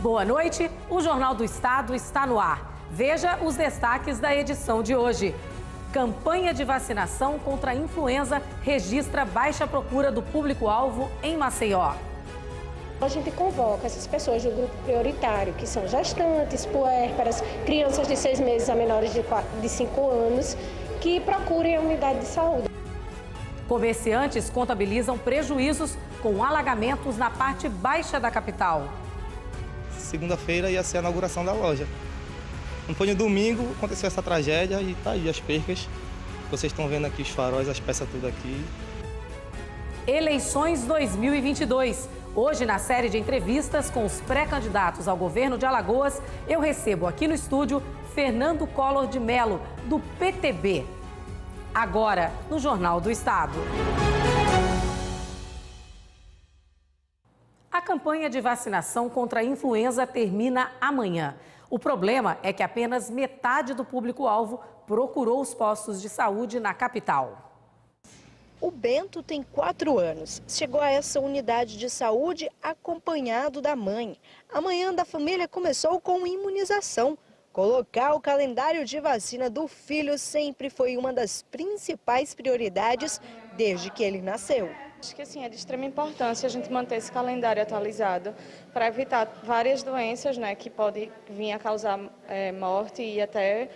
Boa noite, o Jornal do Estado está no ar. Veja os destaques da edição de hoje. Campanha de vacinação contra a influenza registra baixa procura do público-alvo em Maceió. A gente convoca essas pessoas do grupo prioritário, que são gestantes, puérperas, crianças de 6 meses a menores de 5 anos, que procurem a unidade de saúde. Comerciantes contabilizam prejuízos com alagamentos na parte baixa da capital. Segunda-feira ia ser a inauguração da loja. Não foi no domingo, aconteceu essa tragédia e tá aí as percas. Vocês estão vendo aqui os faróis, as peças tudo aqui. Eleições 2022. Hoje, na série de entrevistas com os pré-candidatos ao governo de Alagoas, eu recebo aqui no estúdio Fernando Collor de Mello, do PTB. Agora, no Jornal do Estado. A campanha de vacinação contra a influenza termina amanhã. O problema é que apenas metade do público-alvo procurou os postos de saúde na capital. O Bento tem 4 anos. Chegou a essa unidade de saúde acompanhado da mãe. A manhã da família começou com imunização. Colocar o calendário de vacina do filho sempre foi uma das principais prioridades desde que ele nasceu. Acho que assim, é de extrema importância a gente manter esse calendário atualizado para evitar várias doenças, né, que podem vir a causar morte e até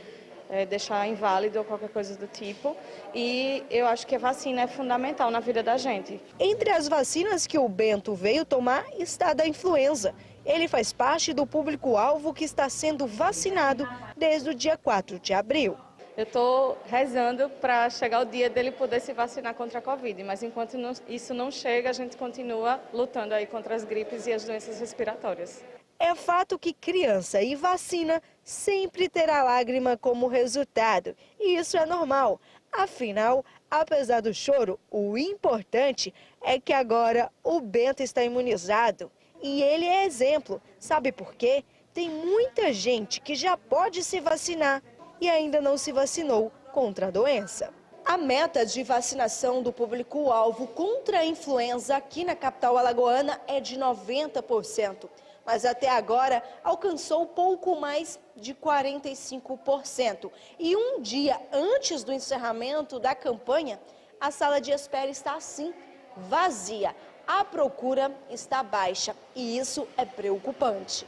deixar inválido ou qualquer coisa do tipo. E eu acho que a vacina é fundamental na vida da gente. Entre as vacinas que o Bento veio tomar está a da influenza. Ele faz parte do público-alvo que está sendo vacinado desde o dia 4 de abril. Eu estou rezando para chegar o dia dele poder se vacinar contra a Covid, mas enquanto isso não chega, a gente continua lutando aí contra as gripes e as doenças respiratórias. É fato que criança e vacina sempre terá lágrima como resultado, e isso é normal. Afinal, apesar do choro, o importante é que agora o Bento está imunizado. E ele é exemplo. Sabe por quê? Tem muita gente que já pode se vacinar e ainda não se vacinou contra a doença. A meta de vacinação do público-alvo contra a influenza aqui na capital alagoana é de 90%. Mas até agora alcançou pouco mais de 45%. E um dia antes do encerramento da campanha, a sala de espera está assim, vazia. A procura está baixa e isso é preocupante.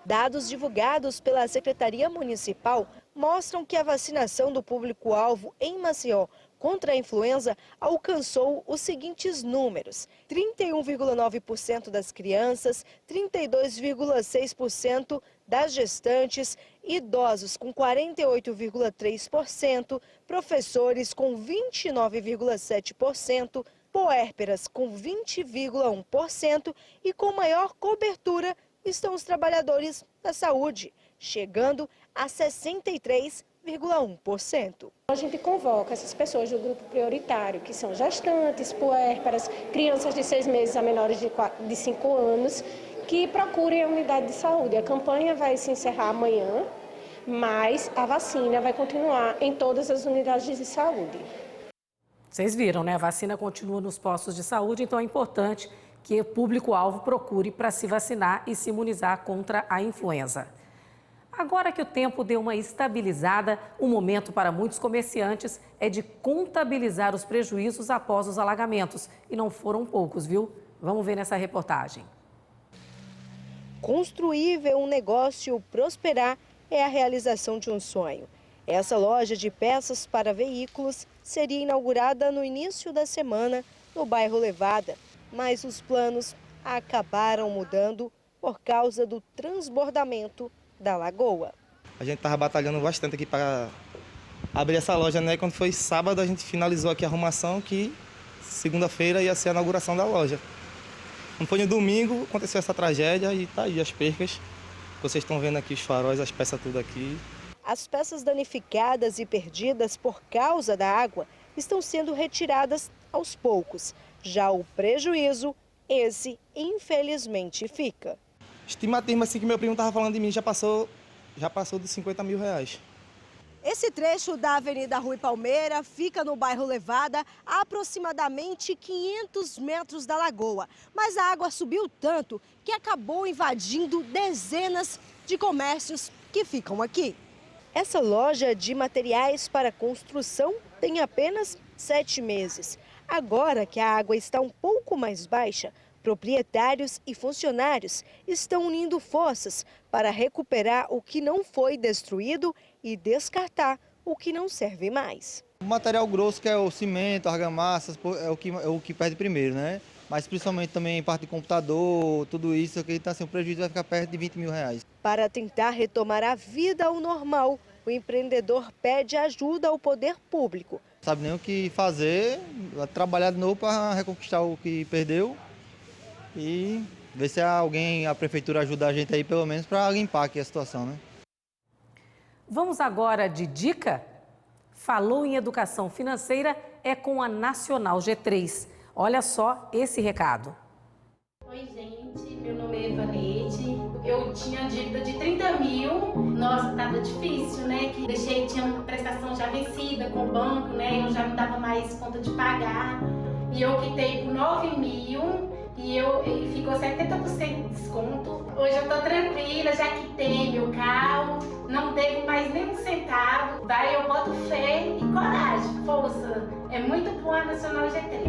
Dados divulgados pela Secretaria Municipal mostram que a vacinação do público-alvo em Maceió contra a influenza alcançou os seguintes números: 31,9% das crianças, 32,6% das gestantes, idosos com 48,3%, professores com 29,7%, puérperas com 20,1% e com maior cobertura estão os trabalhadores da saúde, chegando a 63,1%. A gente convoca essas pessoas do grupo prioritário, que são gestantes, puérperas, crianças de 6 meses a menores de 5 anos, que procurem a unidade de saúde. A campanha vai se encerrar amanhã, mas a vacina vai continuar em todas as unidades de saúde. Vocês viram, né? A vacina continua nos postos de saúde, então é importante que o público-alvo procure para se vacinar e se imunizar contra a influenza. Agora que o tempo deu uma estabilizada, o momento para muitos comerciantes é de contabilizar os prejuízos após os alagamentos. E não foram poucos, viu? Vamos ver nessa reportagem. Construir e ver um negócio prosperar é a realização de um sonho. Essa loja de peças para veículos seria inaugurada no início da semana no bairro Levada, mas os planos acabaram mudando por causa do transbordamento da lagoa. A gente estava batalhando bastante aqui para abrir essa loja, né? Quando foi sábado, a gente finalizou aqui a arrumação, que segunda-feira ia ser a inauguração da loja. Não foi no domingo, aconteceu essa tragédia e tá aí as percas. Vocês estão vendo aqui os faróis, as peças tudo aqui. As peças danificadas e perdidas por causa da água estão sendo retiradas aos poucos. Já o prejuízo, esse infelizmente fica. Estimativa assim que meu primo estava falando de mim já passou dos 50 mil reais. Esse trecho da Avenida Rui Palmeira fica no bairro Levada, a aproximadamente 500 metros da lagoa. Mas a água subiu tanto que acabou invadindo dezenas de comércios que ficam aqui. Essa loja de materiais para construção tem apenas 7 meses. Agora que a água está um pouco mais baixa, proprietários e funcionários estão unindo forças para recuperar o que não foi destruído e descartar o que não serve mais. O material grosso, que é o cimento, a argamassa, é o que perde primeiro, né? Mas principalmente também parte de computador, tudo isso aqui, então assim, o prejuízo vai ficar perto de R$20 mil. Para tentar retomar a vida ao normal, o empreendedor pede ajuda ao poder público. Não sabe nem o que fazer, vai trabalhar de novo para reconquistar o que perdeu e ver se a prefeitura ajuda a gente aí pelo menos para limpar aqui a situação, né? Vamos agora de dica? Falou em educação financeira é com a Nacional G3. Olha só esse recado. Oi, gente. Meu nome é Evanete. Eu tinha dívida de 30 mil. Nossa, tava difícil, né? Que tinha uma prestação já vencida com o banco, né? Eu já não dava mais conta de pagar. E eu quitei por 9 mil e ficou 70% de desconto. Hoje eu tô tranquila, já quitei meu carro, não devo mais nem um centavo. Daí eu boto fé e coragem, força. É muito boa a Nacional G3.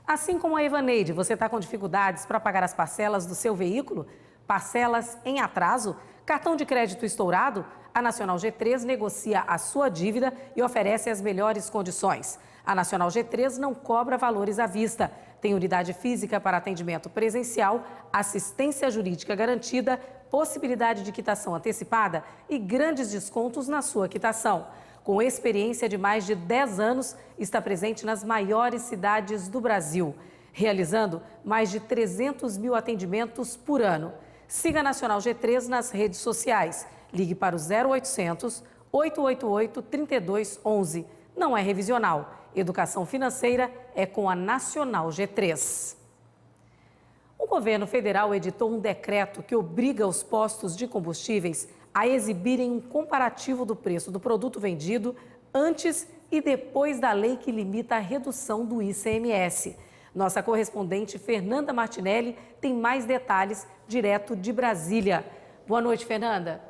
Assim como a Evaneide, você está com dificuldades para pagar as parcelas do seu veículo? Parcelas em atraso? Cartão de crédito estourado? A Nacional G3 negocia a sua dívida e oferece as melhores condições. A Nacional G3 não cobra valores à vista. Tem unidade física para atendimento presencial, assistência jurídica garantida, possibilidade de quitação antecipada e grandes descontos na sua quitação. Com experiência de mais de 10 anos, está presente nas maiores cidades do Brasil, realizando mais de 300 mil atendimentos por ano. Siga a Nacional G3 nas redes sociais. Ligue para o 0800 888 3211. Não é revisional. Educação financeira é com a Nacional G3. O governo federal editou um decreto que obriga os postos de combustíveis a exibirem um comparativo do preço do produto vendido antes e depois da lei que limita a redução do ICMS. Nossa correspondente Fernanda Martinelli tem mais detalhes direto de Brasília. Boa noite, Fernanda.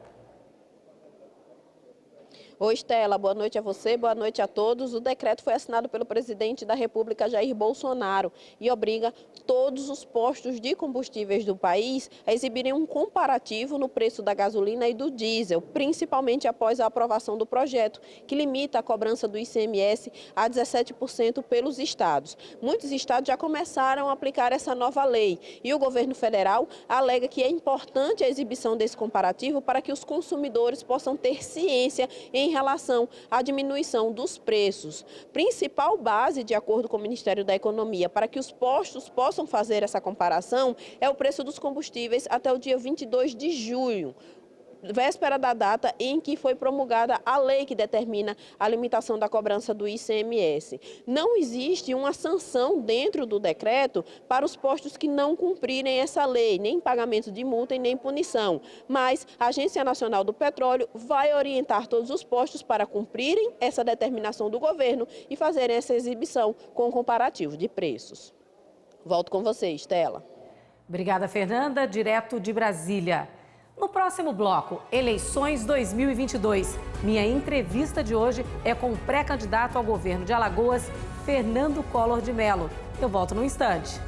Oi, Estela, boa noite a você, boa noite a todos. O decreto foi assinado pelo presidente da República, Jair Bolsonaro, e obriga todos os postos de combustíveis do país a exibirem um comparativo no preço da gasolina e do diesel, principalmente após a aprovação do projeto, que limita a cobrança do ICMS a 17% pelos estados. Muitos estados já começaram a aplicar essa nova lei e o governo federal alega que é importante a exibição desse comparativo para que os consumidores possam ter ciência em relação à diminuição dos preços. Principal base, de acordo com o Ministério da Economia, para que os postos possam fazer essa comparação é o preço dos combustíveis até o dia 22 de junho. Véspera da data em que foi promulgada a lei que determina a limitação da cobrança do ICMS. Não existe uma sanção dentro do decreto para os postos que não cumprirem essa lei, nem pagamento de multa e nem punição. Mas a Agência Nacional do Petróleo vai orientar todos os postos para cumprirem essa determinação do governo e fazerem essa exibição com comparativo de preços. Volto com você, Estela. Obrigada, Fernanda. Direto de Brasília. No próximo bloco, eleições 2022. Minha entrevista de hoje é com o pré-candidato ao governo de Alagoas, Fernando Collor de Mello. Eu volto num instante.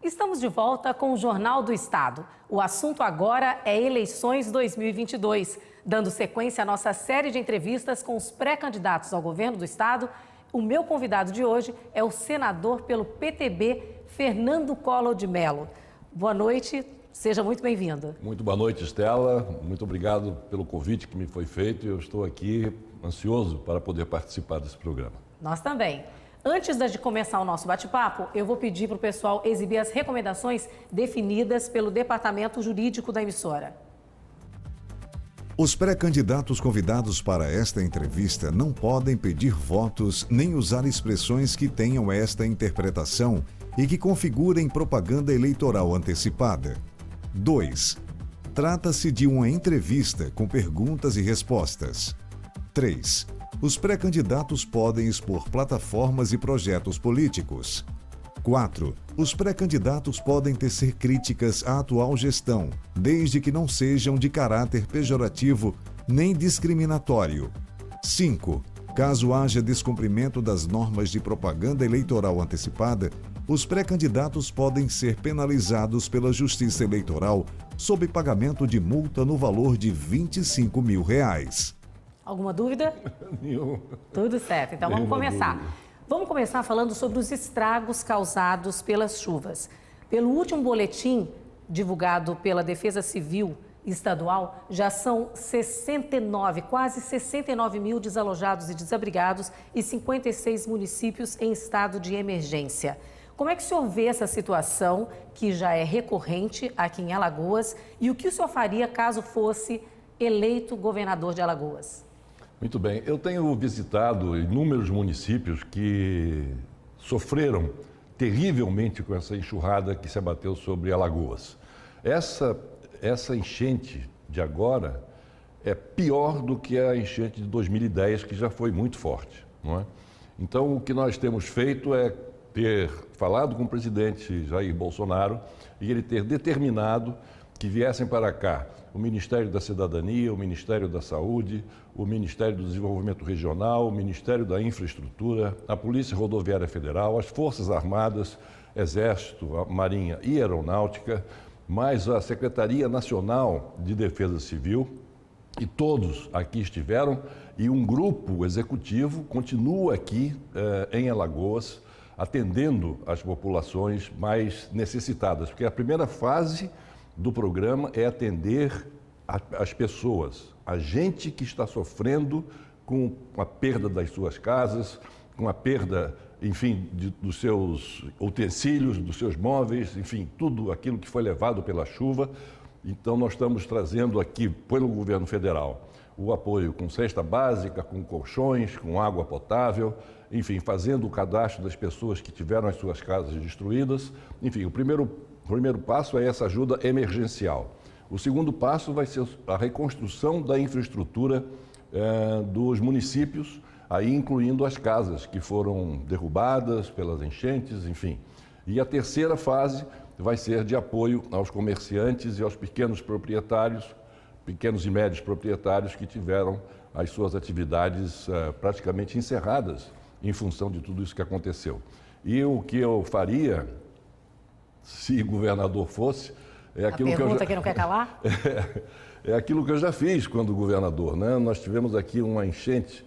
Estamos de volta com o Jornal do Estado. O assunto agora é eleições 2022. Dando sequência à nossa série de entrevistas com os pré-candidatos ao governo do Estado, o meu convidado de hoje é o senador pelo PTB, Fernando Collor de Mello. Boa noite, seja muito bem-vindo. Muito boa noite, Estela. Muito obrigado pelo convite que me foi feito. Eu estou aqui ansioso para poder participar desse programa. Nós também. Antes de começar o nosso bate-papo, eu vou pedir para o pessoal exibir as recomendações definidas pelo Departamento Jurídico da emissora. Os pré-candidatos convidados para esta entrevista não podem pedir votos nem usar expressões que tenham esta interpretação e que configurem propaganda eleitoral antecipada. 2. Trata-se de uma entrevista com perguntas e respostas. 3. Os pré-candidatos podem expor plataformas e projetos políticos. 4. Os pré-candidatos podem tecer críticas à atual gestão, desde que não sejam de caráter pejorativo nem discriminatório. 5. Caso haja descumprimento das normas de propaganda eleitoral antecipada, os pré-candidatos podem ser penalizados pela Justiça Eleitoral sob pagamento de multa no valor de R$ 25 mil. Alguma dúvida? Nenhum. Tudo certo, então vamos começar. Vamos começar falando sobre os estragos causados pelas chuvas. Pelo último boletim divulgado pela Defesa Civil Estadual, já são 69, quase 69 mil desalojados e desabrigados e 56 municípios em estado de emergência. Como é que o senhor vê essa situação, que já é recorrente aqui em Alagoas, e o que o senhor faria caso fosse eleito governador de Alagoas? Muito bem, eu tenho visitado inúmeros municípios que sofreram terrivelmente com essa enxurrada que se abateu sobre Alagoas. Essa enchente de agora é pior do que a enchente de 2010, que já foi muito forte, não é? Então, o que nós temos feito é ter falado com o presidente Jair Bolsonaro e ele ter determinado que viessem para cá o Ministério da Cidadania, o Ministério da Saúde, o Ministério do Desenvolvimento Regional, o Ministério da Infraestrutura, a Polícia Rodoviária Federal, as Forças Armadas, Exército, a Marinha e Aeronáutica, mais a Secretaria Nacional de Defesa Civil, e todos aqui estiveram, e um grupo executivo continua aqui em Alagoas, atendendo as populações mais necessitadas, porque a primeira fase do programa é atender as pessoas, a gente que está sofrendo com a perda das suas casas, com a perda, enfim, dos seus utensílios, dos seus móveis, enfim, tudo aquilo que foi levado pela chuva. Então, nós estamos trazendo aqui, pelo governo federal, o apoio com cesta básica, com colchões, com água potável, enfim, fazendo o cadastro das pessoas que tiveram as suas casas destruídas. Enfim, o primeiro passo é essa ajuda emergencial. O segundo passo vai ser a reconstrução da infraestrutura dos municípios, aí incluindo as casas que foram derrubadas pelas enchentes, enfim. E a terceira fase vai ser de apoio aos comerciantes e aos pequenos proprietários, pequenos e médios proprietários que tiveram as suas atividades praticamente encerradas em função de tudo isso que aconteceu. E o que eu faria, se governador fosse, é aquilo que eu já... que não quer calar? É aquilo que eu já fiz quando governador, né? Nós tivemos aqui uma enchente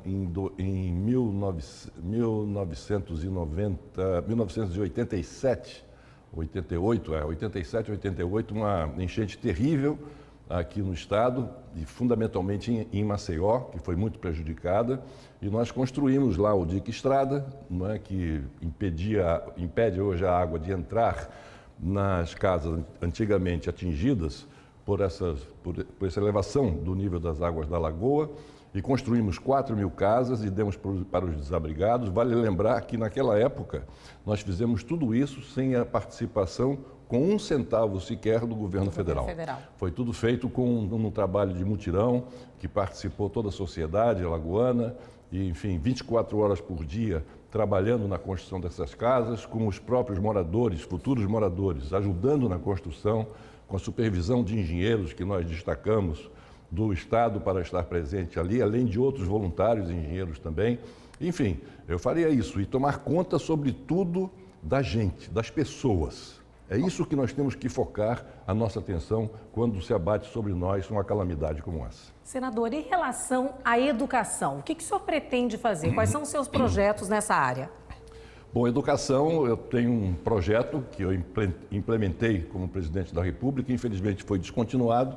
em 1987, 87, 88, uma enchente terrível aqui no estado, e fundamentalmente em Maceió, que foi muito prejudicada, e nós construímos lá o dique estrada, não é, que impede hoje a água de entrar nas casas antigamente atingidas por essa elevação do nível das águas da lagoa, e construímos 4.000 casas e demos para os desabrigados. Vale lembrar que naquela época nós fizemos tudo isso sem a participação com um centavo sequer do governo federal. Foi tudo feito com um trabalho de mutirão, que participou toda a sociedade alagoana, e enfim, 24 horas por dia trabalhando na construção dessas casas, com os próprios moradores, futuros moradores, ajudando na construção, com a supervisão de engenheiros que nós destacamos do Estado para estar presente ali, além de outros voluntários e engenheiros também. Enfim, eu faria isso e tomar conta, sobretudo, da gente, das pessoas. É isso que nós temos que focar a nossa atenção quando se abate sobre nós uma calamidade como essa. Senador, em relação à educação, o que o senhor pretende fazer? Quais são os seus projetos nessa área? Bom, educação, eu tenho um projeto que eu implementei como presidente da República, infelizmente foi descontinuado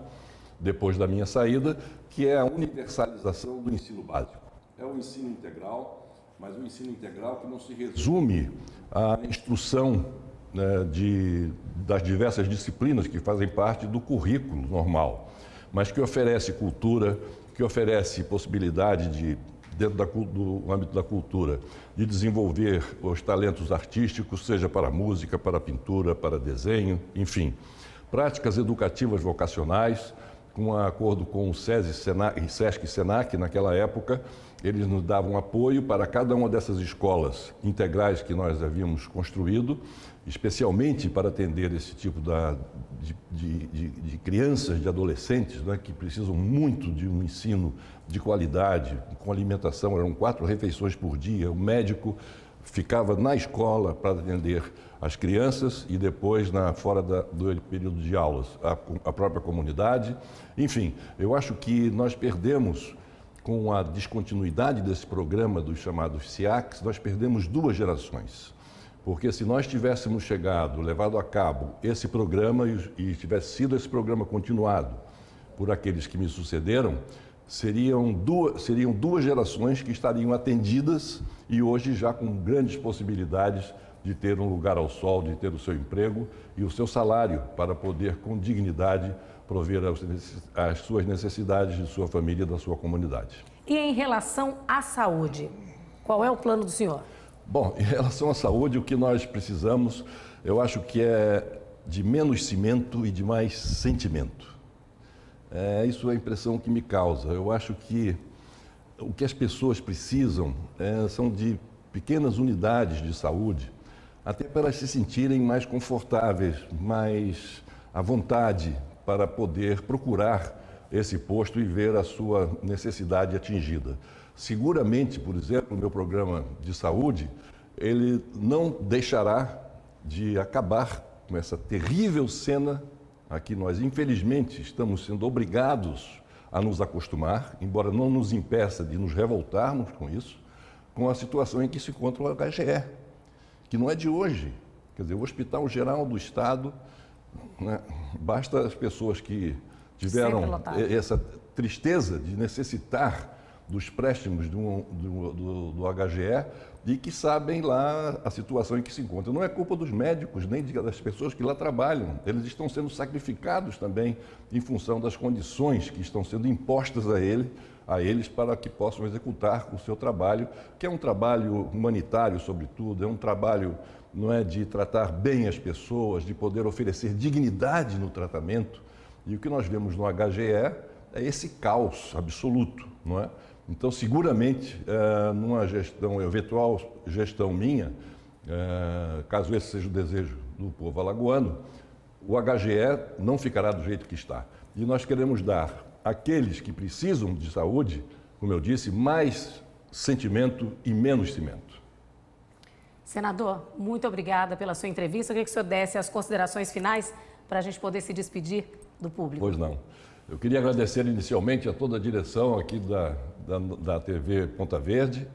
depois da minha saída, que é a universalização do ensino básico. É um ensino integral, mas um ensino integral que não se resume à instrução, né, das diversas disciplinas que fazem parte do currículo normal, mas que oferece cultura, que oferece possibilidade de, dentro do âmbito da cultura, de desenvolver os talentos artísticos, seja para música, para pintura, para desenho, enfim. práticas educativas vocacionais, com um acordo com o SESC e SENAC naquela época, eles nos davam apoio para cada uma dessas escolas integrais que nós havíamos construído, especialmente para atender esse tipo de crianças, de adolescentes, né, que precisam muito de um ensino de qualidade, com alimentação, eram 4 refeições por dia, o médico ficava na escola para atender as crianças e depois, fora do período de aulas, a própria comunidade. Enfim, eu acho que nós perdemos, com a descontinuidade desse programa dos chamados SIACs, nós perdemos 2 gerações. Porque se nós tivéssemos levado a cabo esse programa e tivesse sido esse programa continuado por aqueles que me sucederam, seriam duas gerações que estariam atendidas e hoje já com grandes possibilidades de ter um lugar ao sol, de ter o seu emprego e o seu salário para poder, com dignidade, prover as suas necessidades de sua família e da sua comunidade. E em relação à saúde, qual é o plano do senhor? Bom, em relação à saúde, o que nós precisamos, eu acho que é de menos cimento e de mais sentimento. Isso é a impressão que me causa. Eu acho que o que as pessoas precisam são de pequenas unidades de saúde, até para elas se sentirem mais confortáveis, mais à vontade para poder procurar esse posto e ver a sua necessidade atingida. Seguramente, por exemplo, o meu programa de saúde, ele não deixará de acabar com essa terrível cena a que nós, infelizmente, estamos sendo obrigados a nos acostumar, embora não nos impeça de nos revoltarmos com isso, com a situação em que se encontra o HGE, que não é de hoje. Quer dizer, o Hospital Geral do Estado, né, basta as pessoas que tiveram essa tristeza de necessitar dos préstimos do HGE e que sabem lá a situação em que se encontra. Não é culpa dos médicos nem das pessoas que lá trabalham. Eles estão sendo sacrificados também em função das condições que estão sendo impostas a eles para que possam executar o seu trabalho, que é um trabalho humanitário, sobretudo, é um trabalho de tratar bem as pessoas, de poder oferecer dignidade no tratamento. E o que nós vemos no HGE é esse caos absoluto, não é? Então, seguramente, numa eventual gestão minha, caso esse seja o desejo do povo alagoano, o HGE não ficará do jeito que está. E nós queremos dar àqueles que precisam de saúde, como eu disse, mais sentimento e menos cimento. Senador, muito obrigada pela sua entrevista. Eu queria que o senhor desse as considerações finais para a gente poder se despedir do público. Pois não. Eu queria agradecer inicialmente a toda a direção aqui da TV Ponta Verde,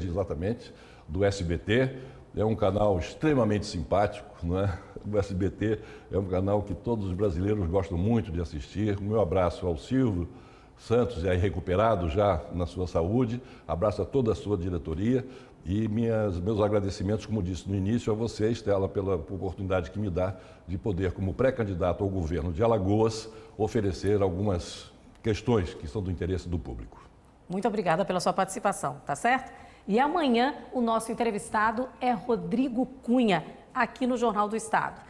exatamente, do SBT. É um canal extremamente simpático, não é? O SBT é um canal que todos os brasileiros gostam muito de assistir. O meu abraço ao Silvio Santos, aí recuperado já na sua saúde. Abraço a toda a sua diretoria e meus agradecimentos, como disse no início, a você, Estela, pela oportunidade que me dá de poder, como pré-candidato ao governo de Alagoas, oferecer algumas questões que são do interesse do público. Muito obrigada pela sua participação, tá certo? E amanhã o nosso entrevistado é Rodrigo Cunha, aqui no Jornal do Estado.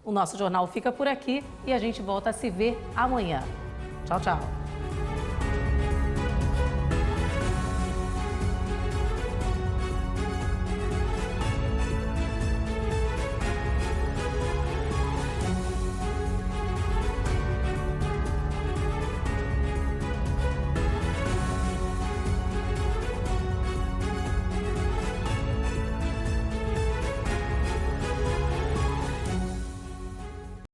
O nosso jornal fica por aqui e a gente volta a se ver amanhã. Tchau, tchau.